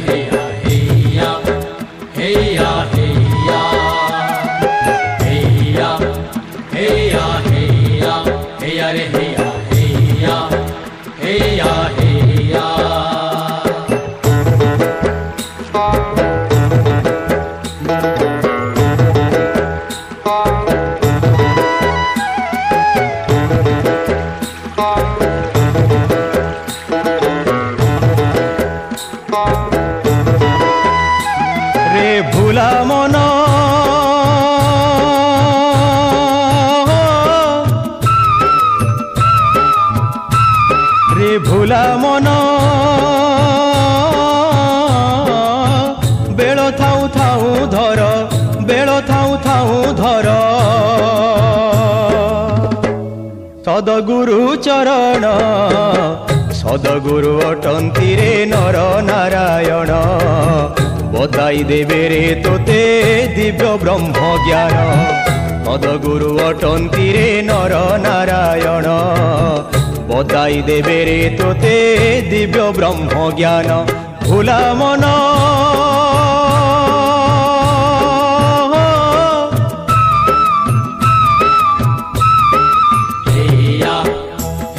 रे हैया हैया हैया हैया हैया हैया हैया हैया रे हैया हैया हैया हैया। रे भूला मन रे भूला मन बेल थाऊ थाऊ धर बेल थाऊ थाऊ धर सदगुरु चरण सदगुरु अटंती रे नर नारायण बताई देवे रे तोते दिव्य ब्रह्म ज्ञान सदगुरु अटंती रे नर नारायण बताई देवे रे तोते दिव्य ब्रह्म ज्ञान भूला मन हैया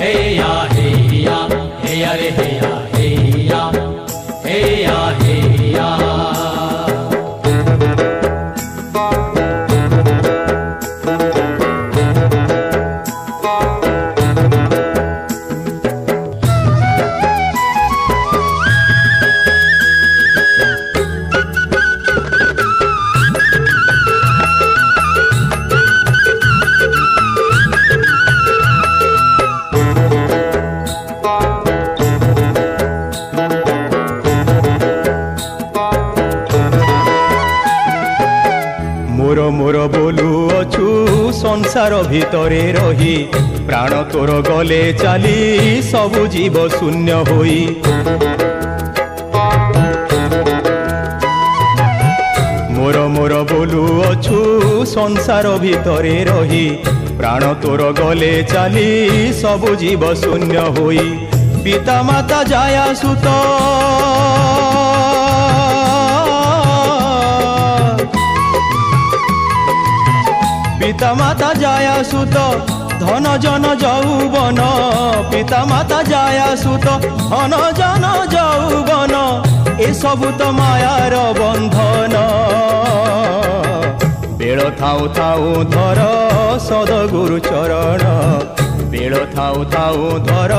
हैया हैया हैया रे हैया हैया हैया हैया। मोर मोर बोलू अछु संसार भितरे रही प्राण तोर गले चाली सबु जीव शून्य होई मोर मोर बोलू अछु संसार भितरे रही प्राण तोर गले चाली सबु जीव शून्य होई पिता माता जाया सुत पिता माता जाया सुत धन जन यौवन पिता माता जाया सुत धन जन यौवन ए सबु तो मायार बंधन बेल थाऊ थाऊ धर सदगुरु चरण बेल थाऊ थाऊ धर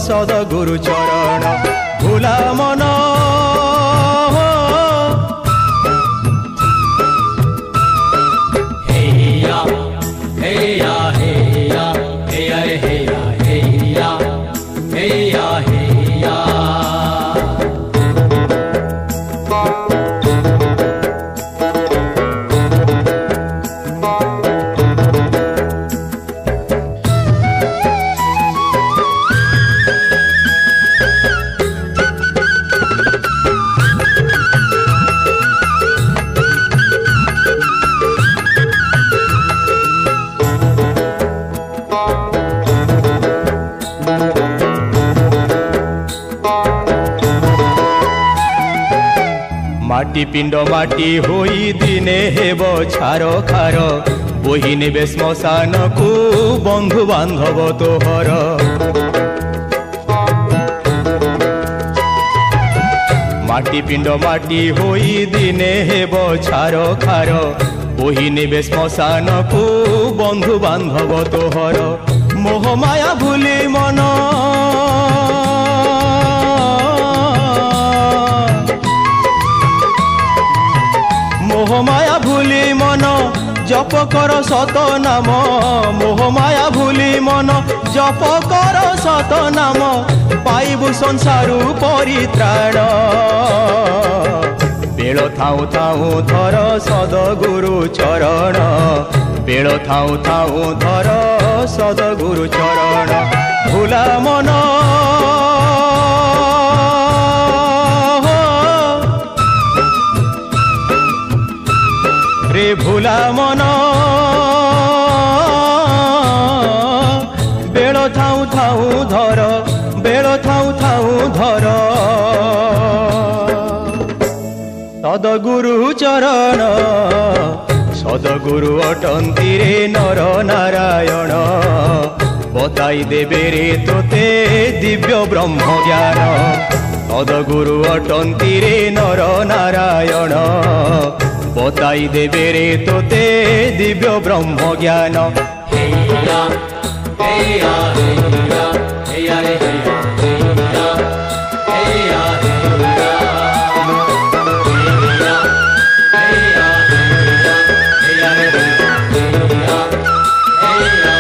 सदगुरु चरण भूला मन हैया हैया हैया हैया रे हैया हैया हैया हैया। माटी पिंड माटी होई दिने हेब छार खार बोही नेबे श्मशान को बंधु बांधव तोहर माटी पिंड माटी होई दिने हेब छार खार बोही नेबे श्मशान को बंधु बांधव तोहर मोह माया भूली मन मोह माया भूली मन जप कर सत नाम मोह माया भूली मन जप कर सत नाम पाइबु संसारु परित्राण बेल थाऊ थाऊ धर सदगुरु चरण बेल थाऊ थाऊ धर सदगुरु चरण भूला मन रे भूला मन बेल थाऊ थाऊ धर बेल थाऊ थाऊ धर। सदगुरु चरण सदगुरु अटंती रे नर नारायण बताई देबे रे तोते दिव्य ब्रह्म ज्ञान सदगुरु अटंती रे नर नारायण बताई देबे रे तोते दिव्य ब्रह्म ज्ञान हेया हेया हेया हेया रे हेया हेया हेया हेया हेया हेया हेया रे हेया हेया